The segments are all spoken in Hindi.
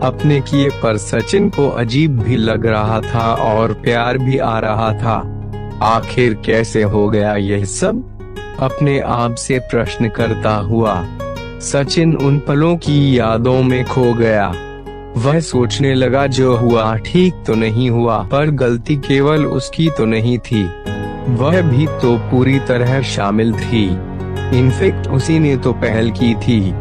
अपने किए पर सचिन को अजीब भी लग रहा था और प्यार भी आ रहा था। आखिर कैसे हो गया यह सब? अपने आप से प्रश्न करता हुआ सचिन उन पलों की यादों में खो गया। वह सोचने लगा जो हुआ ठीक तो नहीं हुआ, पर गलती केवल उसकी तो नहीं थी, वह भी तो पूरी तरह शामिल थी। इनफैक्ट उसी ने तो पहल की थी।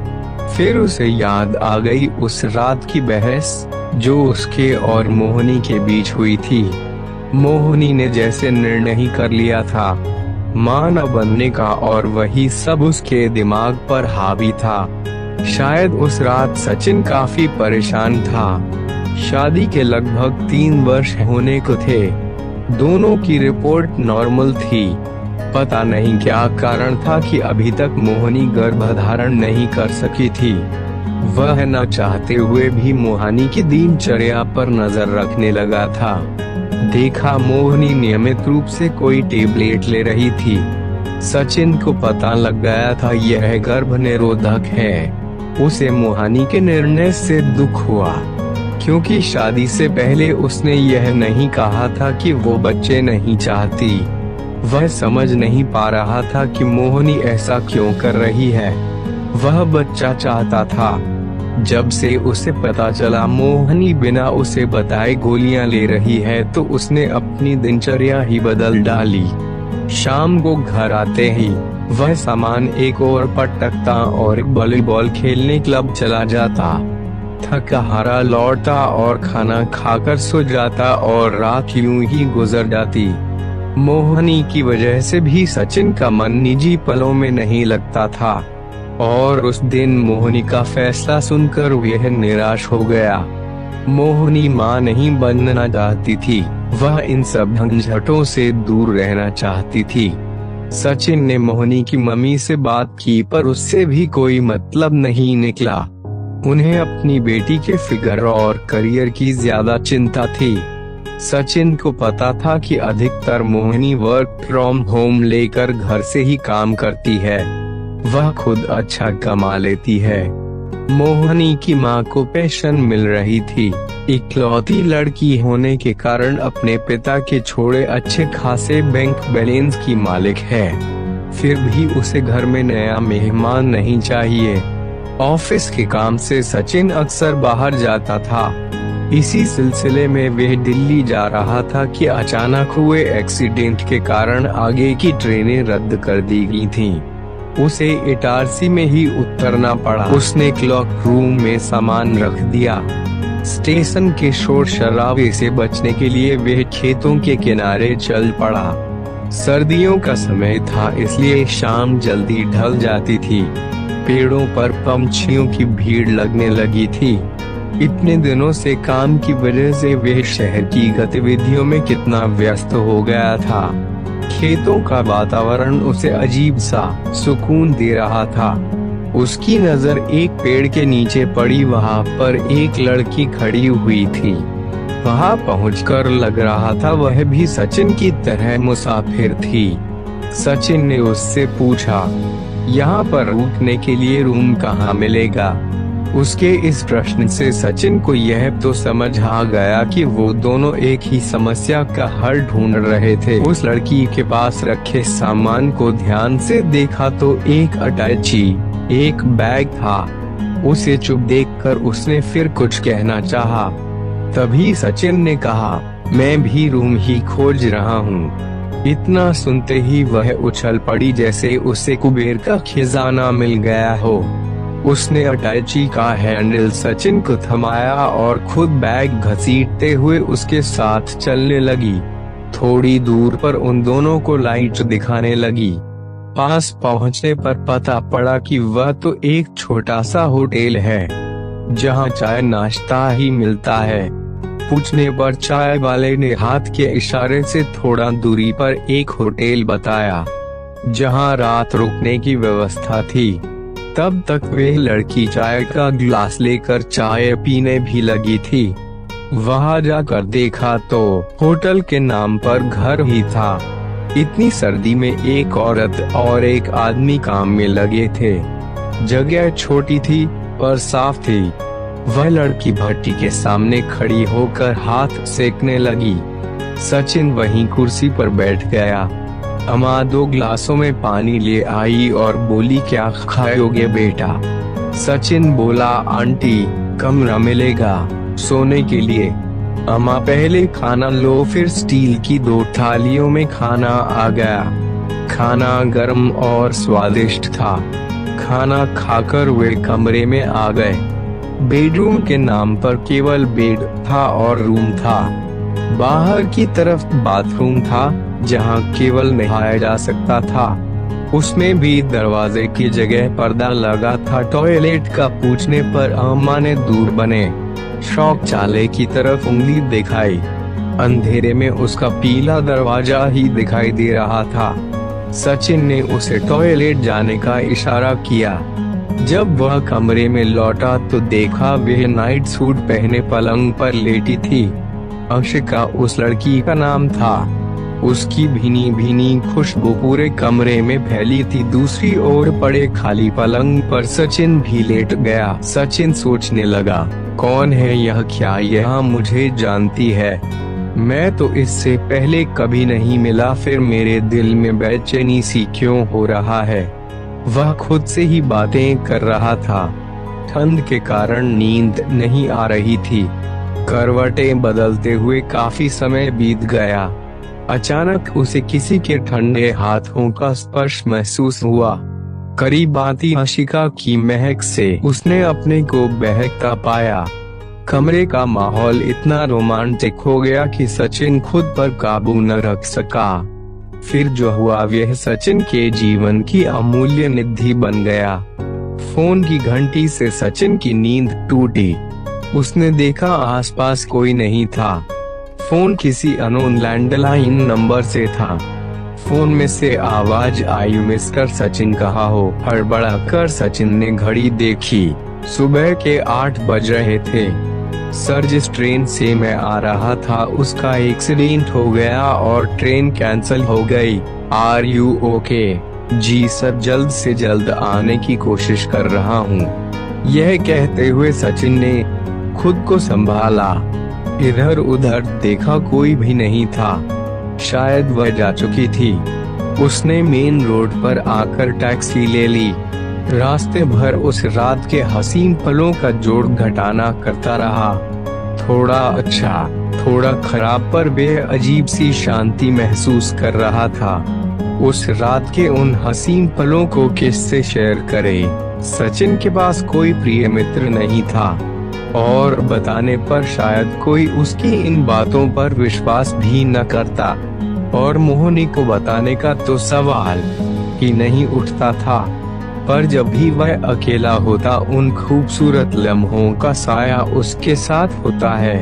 फिर उसे याद आ गई उस रात की बहस जो उसके और मोहिनी के बीच हुई थी। मोहिनी ने जैसे निर्णय ही कर लिया था मां न बनने का, और वही सब उसके दिमाग पर हावी था। शायद उस रात सचिन काफी परेशान था। शादी के लगभग 3 वर्ष होने को थे। दोनों की रिपोर्ट नॉर्मल थी। पता नहीं क्या कारण था कि अभी तक मोहिनी गर्भधारण नहीं कर सकी थी। वह न चाहते हुए भी मोहिनी की दिनचर्या पर नजर रखने लगा था। देखा मोहिनी नियमित रूप से कोई टेबलेट ले रही थी। सचिन को पता लग गया था यह गर्भ निरोधक है। उसे मोहिनी के निर्णय से दुख हुआ, क्योंकि शादी से पहले उसने यह नहीं कहा था कि वो बच्चे नहीं चाहती। वह समझ नहीं पा रहा था कि मोहिनी ऐसा क्यों कर रही है। वह बच्चा चाहता था। जब से उसे पता चला मोहिनी बिना उसे बताए गोलियां ले रही है, तो उसने अपनी दिनचर्या ही बदल डाली। शाम को घर आते ही वह सामान एक और पटकता और वॉलीबॉल खेलने क्लब चला जाता। थका हारा लौटता और खाना खाकर सो जाता और रात यूं ही गुजर जाती। मोहिनी की वजह से भी सचिन का मन निजी पलों में नहीं लगता था, और उस दिन मोहिनी का फैसला सुनकर वह निराश हो गया। मोहिनी मां नहीं बनना चाहती थी, वह इन सब झंझटों से दूर रहना चाहती थी। सचिन ने मोहिनी की मम्मी से बात की, पर उससे भी कोई मतलब नहीं निकला। उन्हें अपनी बेटी के फिगर और करियर की ज्यादा चिंता थी। सचिन को पता था कि अधिकतर मोहिनी वर्क फ्रॉम होम लेकर घर से ही काम करती है। वह खुद अच्छा कमा लेती है। मोहिनी की मां को पेंशन मिल रही थी। इकलौती लड़की होने के कारण अपने पिता के छोड़े अच्छे खासे बैंक बैलेंस की मालिक है। फिर भी उसे घर में नया मेहमान नहीं चाहिए। ऑफिस के काम से सचिन अक्सर बाहर जाता था। इसी सिलसिले में वह दिल्ली जा रहा था कि अचानक हुए एक्सीडेंट के कारण आगे की ट्रेनें रद्द कर दी गई थीं। उसे इटारसी में ही उतरना पड़ा। उसने क्लॉक रूम में सामान रख दिया। स्टेशन के शोर शराबे से बचने के लिए वह खेतों के किनारे चल पड़ा। सर्दियों का समय था, इसलिए शाम जल्दी ढल जाती थी। पेड़ों पर पंछियों की भीड़ लगने लगी थी। इतने दिनों से काम की वजह से वह शहर की गतिविधियों में कितना व्यस्त हो गया था। खेतों का वातावरण उसे अजीब सा सुकून दे रहा था। उसकी नजर एक पेड़ के नीचे पड़ी। वहाँ पर एक लड़की खड़ी हुई थी। वहाँ पहुंचकर लग रहा था वह भी सचिन की तरह मुसाफिर थी। सचिन ने उससे पूछा, यहाँ पर रुकने के लिए रूम कहाँ मिलेगा? उसके इस प्रश्न से सचिन को यह तो समझ आ गया कि वो दोनों एक ही समस्या का हल ढूंढ रहे थे। उस लड़की के पास रखे सामान को ध्यान से देखा तो एक अटैची, एक बैग था। उसे चुप देखकर उसने फिर कुछ कहना चाहा। तभी सचिन ने कहा, मैं भी रूम ही खोज रहा हूँ। इतना सुनते ही वह उछल पड़ी जैसे उसे कुबेर का खजाना मिल गया हो। उसने अटैची का हैंडल सचिन को थमाया और खुद बैग घसीटते हुए उसके साथ चलने लगी। थोड़ी दूर पर उन दोनों को लाइट दिखाने लगी। पास पहुंचने पर पता पड़ा कि वह तो एक छोटा सा होटल है, जहां चाय नाश्ता ही मिलता है। पूछने पर चाय वाले ने हाथ के इशारे से थोड़ा दूरी पर एक होटल बताया, जहां रात रुकने की व्यवस्था थी। तब तक वह लड़की चाय का गिलास लेकर चाय पीने भी लगी थी। वहां जाकर देखा तो होटल के नाम पर घर ही था। इतनी सर्दी में एक औरत और एक आदमी काम में लगे थे। जगह छोटी थी पर साफ थी। वह लड़की भट्टी के सामने खड़ी होकर हाथ सेकने लगी। सचिन वहीं कुर्सी पर बैठ गया। अम्मा 2 गिलासों में पानी ले आई और बोली, क्या खाओगे बेटा? सचिन बोला, आंटी कमरा मिलेगा सोने के लिए। अम्मा, पहले खाना लो। फिर स्टील की 2 थालियों में खाना आ गया। खाना गर्म और स्वादिष्ट था। खाना खाकर वे कमरे में आ गए। बेडरूम के नाम पर केवल बेड था और रूम था। बाहर की तरफ बाथरूम था जहां केवल नहाया जा सकता था। उसमें भी दरवाजे की जगह पर्दा लगा था। टॉयलेट का पूछने पर अम्मा ने दूर बने शौचालय की तरफ उंगली दिखाई। अंधेरे में उसका पीला दरवाजा ही दिखाई दे रहा था। सचिन ने उसे टॉयलेट जाने का इशारा किया। जब वह कमरे में लौटा तो देखा वह नाइट सूट पहने पलंग पर लेटी थी। अशिका उस लड़की का नाम था। उसकी भीनी भीनी खुशबू पूरे कमरे में फैली थी। दूसरी ओर पड़े खाली पलंग पर सचिन भी लेट गया। सचिन सोचने लगा, कौन है यह? क्या यह मुझे जानती है? मैं तो इससे पहले कभी नहीं मिला। फिर मेरे दिल में बेचैनी सी क्यों हो रहा है? वह खुद से ही बातें कर रहा था। ठंड के कारण नींद नहीं आ रही थी। करवटें बदलते हुए काफी समय बीत गया। अचानक उसे किसी के ठंडे हाथों का स्पर्श महसूस हुआ। करीब आती अशिका की महक से उसने अपने को बहकता पाया। कमरे का माहौल इतना रोमांटिक हो गया कि सचिन खुद पर काबू न रख सका। फिर जो हुआ वह सचिन के जीवन की अमूल्य निधि बन गया। फोन की घंटी से सचिन की नींद टूटी। उसने देखा आसपास कोई नहीं था। फोन किसी अननोन लैंडलाइन नंबर से था। फोन में से आवाज आई, मिस्टर सचिन कहाँ हो? हड़बड़ा कर सचिन ने घड़ी देखी। सुबह के 8 बज रहे थे। सर, जिस ट्रेन से मैं आ रहा था उसका एक्सीडेंट हो गया और ट्रेन कैंसिल हो गई। Are you okay? जी सर, जल्द से जल्द आने की कोशिश कर रहा हूँ। यह कहते हुए सचिन ने खुद को संभाला। इधर उधर देखा, कोई भी नहीं था। शायद वह जा चुकी थी। उसने मेन रोड पर आकर टैक्सी ले ली। रास्ते भर उस रात के हसीन पलों का जोड़ घटाना करता रहा। थोड़ा अच्छा, थोड़ा खराब, पर वे अजीब सी शांति महसूस कर रहा था। उस रात के उन हसीन पलों को किससे शेयर करे? सचिन के पास कोई प्रिय मित्र नहीं था और बताने पर शायद कोई उसकी इन बातों पर विश्वास भी न करता। और मोहिनी को बताने का तो सवाल ही नहीं उठता था। पर जब भी वह अकेला होता, उन खूबसूरत लम्हों का साया उसके साथ होता है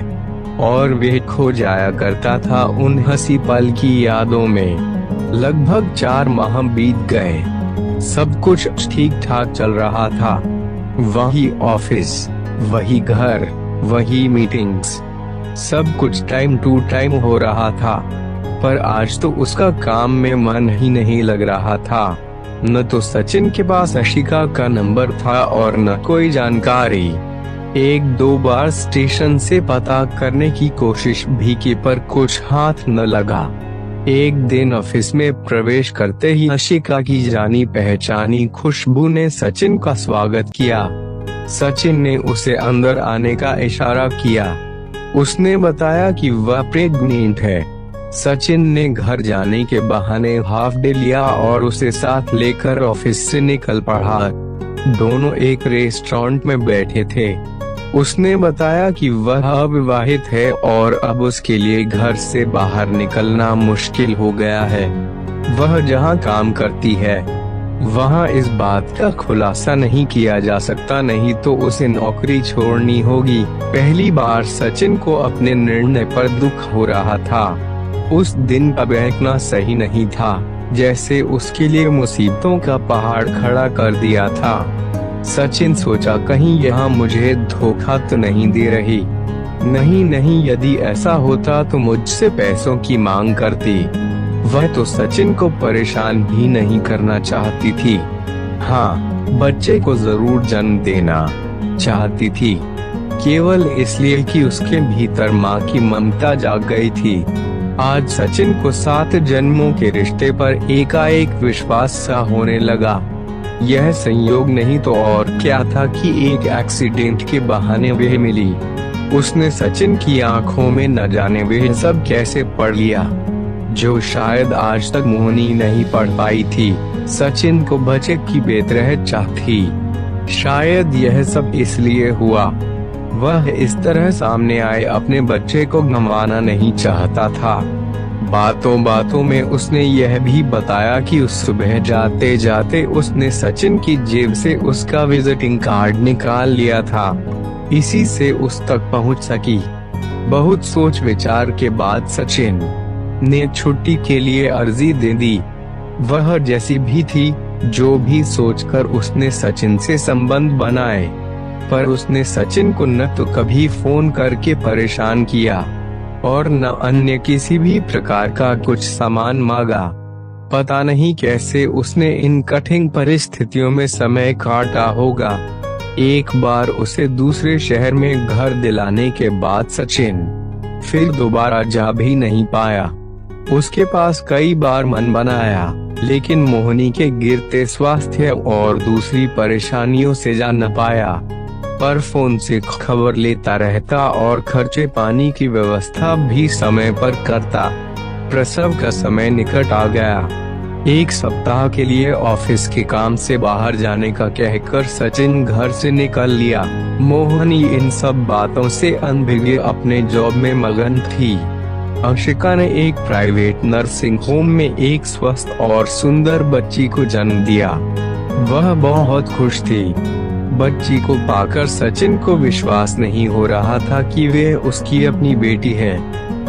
और वह खो जाया करता था उन हंसी पल की यादों में। लगभग 4 माह बीत गए। सब कुछ ठीक ठाक चल रहा था। वही ऑफिस, वही घर, वही मीटिंग्स, सब कुछ टाइम टू टाइम हो रहा था। पर आज तो उसका काम में मन ही नहीं लग रहा था। न तो सचिन के पास अशिका का नंबर था और न कोई जानकारी। 1-2 बार स्टेशन से पता करने की कोशिश भी की, पर कुछ हाथ न लगा। एक दिन ऑफिस में प्रवेश करते ही अशिका की जानी पहचानी खुशबू ने सचिन का स्वागत किया। सचिन ने उसे अंदर आने का इशारा किया। उसने बताया कि वह प्रेग्नेंट है। सचिन ने घर जाने के बहाने हाफ डे लिया और उसे साथ लेकर ऑफिस से निकल पड़ा। दोनों एक रेस्टोरेंट में बैठे थे। उसने बताया कि वह अविवाहित है और अब उसके लिए घर से बाहर निकलना मुश्किल हो गया है। वह जहां काम करती है वहां इस बात का खुलासा नहीं किया जा सकता, नहीं तो उसे नौकरी छोड़नी होगी। पहली बार सचिन को अपने निर्णय पर दुख हो रहा था। उस दिन का बहकना सही नहीं था, जैसे उसके लिए मुसीबतों का पहाड़ खड़ा कर दिया था। सचिन सोचा, कहीं यहाँ मुझे धोखा तो नहीं दे रही? नहीं, यदि ऐसा होता तो मुझसे पैसों की मांग करती। वह तो सचिन को परेशान भी नहीं करना चाहती थी। हाँ, बच्चे को जरूर जन्म देना चाहती थी, केवल इसलिए कि उसके भीतर माँ की ममता जाग गई थी। आज सचिन को 7 जन्मों के रिश्ते पर एकाएक विश्वास सा होने लगा। यह संयोग नहीं तो और क्या था कि एक एक्सीडेंट के बहाने वह मिली। उसने सचिन की आंखों में न जाने वह सब कैसे पढ़ लिया, जो शायद आज तक मोहिनी नहीं पढ़ पाई थी। सचिन को बच्चे की बेतरह चाह थी। शायद यह सब इसलिए हुआ। वह इस तरह सामने आए अपने बच्चे को गंवाना नहीं चाहता था। बातों बातों में उसने यह भी बताया कि उस सुबह जाते जाते उसने सचिन की जेब से उसका विजिटिंग कार्ड निकाल लिया था, इसी से उस तक पहुंच सकी। बहुत सोच विचार के बाद सचिन ने छुट्टी के लिए अर्जी दे दी। वह जैसी भी थी, जो भी सोचकर उसने सचिन से संबंध बनाए, पर उसने सचिन को न तो कभी फोन करके परेशान किया और न अन्य किसी भी प्रकार का कुछ सामान मांगा। पता नहीं कैसे उसने इन कठिन परिस्थितियों में समय काटा होगा। एक बार उसे दूसरे शहर में घर दिलाने के बाद सचिन फिर दोबारा जा भी नहीं पाया। उसके पास कई बार मन बनाया, लेकिन मोहिनी के गिरते स्वास्थ्य और दूसरी परेशानियों से जा न पाया। पर फोन से खबर लेता रहता और खर्चे पानी की व्यवस्था भी समय पर करता। प्रसव का समय निकट आ गया। 1 सप्ताह के लिए ऑफिस के काम से बाहर जाने का कहकर सचिन घर से निकल लिया। मोहिनी इन सब बातों से अनभिज्ञ अपने जॉब में मगन थी। अंशिका ने एक प्राइवेट नर्सिंग होम में एक स्वस्थ और सुंदर बच्ची को जन्म दिया। वह बहुत खुश थी। बच्ची को पाकर सचिन को विश्वास नहीं हो रहा था कि वे उसकी अपनी बेटी है।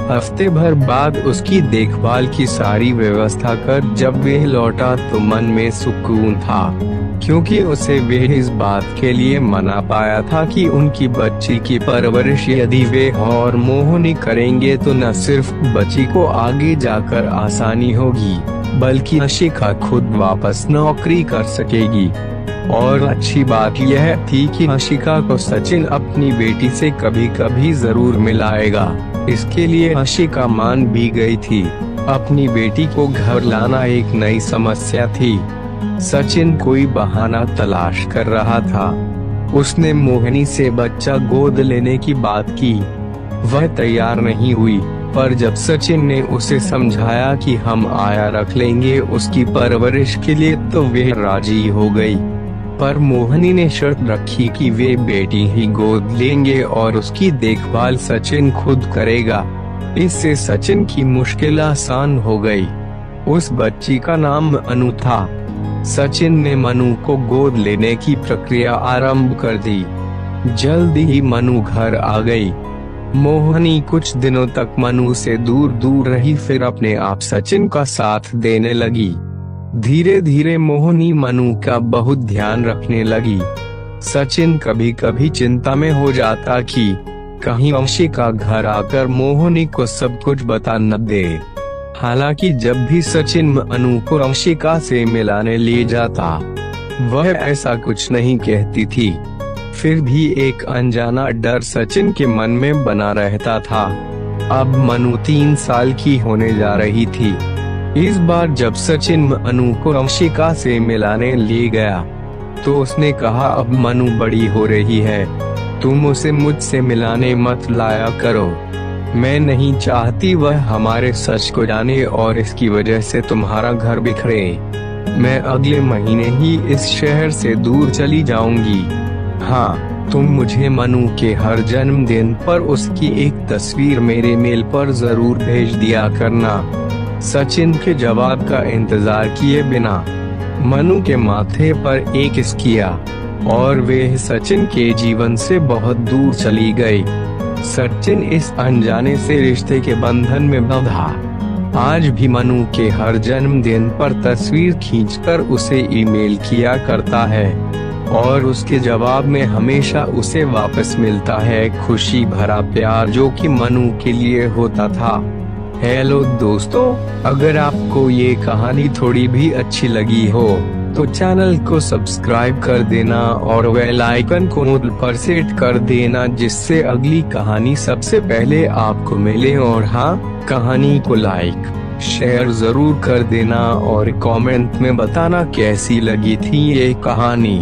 हफ्ते भर बाद उसकी देखभाल की सारी व्यवस्था कर जब वह लौटा तो मन में सुकून था, क्योंकि उसे वे इस बात के लिए मना पाया था कि उनकी बच्ची की परवरिश यदि वे और मोहिनी करेंगे तो न सिर्फ बच्ची को आगे जाकर आसानी होगी, बल्कि अंशिका खुद वापस नौकरी कर सकेगी। और अच्छी बात यह थी कि अंशिका को सचिन अपनी बेटी से कभी कभी जरूर मिलाएगा। इसके लिए अंशिका मान भी गई थी। अपनी बेटी को घर लाना एक नई समस्या थी। सचिन कोई बहाना तलाश कर रहा था। उसने मोहिनी से बच्चा गोद लेने की बात की। वह तैयार नहीं हुई, पर जब सचिन ने उसे समझाया कि हम आया रख लेंगे उसकी परवरिश के लिए, तो वह राजी हो गई। पर मोहिनी ने शर्त रखी कि वे बेटी ही गोद लेंगे और उसकी देखभाल सचिन खुद करेगा। इससे सचिन की मुश्किल आसान हो गई। उस बच्ची का नाम अनु था। सचिन ने मनु को गोद लेने की प्रक्रिया आरंभ कर दी। जल्दी ही मनु घर आ गई। मोहिनी कुछ दिनों तक मनु से दूर दूर रही, फिर अपने आप सचिन का साथ देने लगी। धीरे धीरे मोहिनी मनु का बहुत ध्यान रखने लगी। सचिन कभी कभी चिंता में हो जाता कि कहीं अंशिका घर आकर मोहिनी को सब कुछ बता न दे। हालांकि जब भी सचिन मनु को अंशिका से मिलाने ले जाता, वह ऐसा कुछ नहीं कहती थी। फिर भी एक अनजाना डर सचिन के मन में बना रहता था। अब मनु 3 साल की होने जा रही थी। इस बार जब सचिन मनु को अंशिका से मिलाने ले गया, तो उसने कहा, अब मनु बड़ी हो रही है, तुम उसे मुझसे मिलाने मत लाया करो। मैं नहीं चाहती वह हमारे सच को जाने और इसकी वजह से तुम्हारा घर बिखरे। मैं अगले महीने ही इस शहर से दूर चली जाऊंगी। हाँ, तुम मुझे मनु के हर जन्मदिन पर उसकी एक तस्वीर मेरे मेल पर जरूर भेज दिया करना। सचिन के जवाब का इंतजार किए बिना मनु के माथे पर एक किस किया और वे सचिन के जीवन से बहुत दूर चली गई। सचिन इस अनजाने से रिश्ते के बंधन में बंधा। आज भी मनु के हर जन्मदिन पर तस्वीर खींचकर उसे ईमेल किया करता है और उसके जवाब में हमेशा उसे वापस मिलता है खुशी भरा प्यार, जो कि मनु के लिए होता था। हेलो दोस्तों, अगर आपको ये कहानी थोड़ी भी अच्छी लगी हो तो चैनल को सब्सक्राइब कर देना और बेल आइकन को ऑल पर सेट कर देना, जिससे अगली कहानी सबसे पहले आपको मिले। और हाँ, कहानी को लाइक शेयर जरूर कर देना और कमेंट में बताना कैसी लगी थी ये कहानी।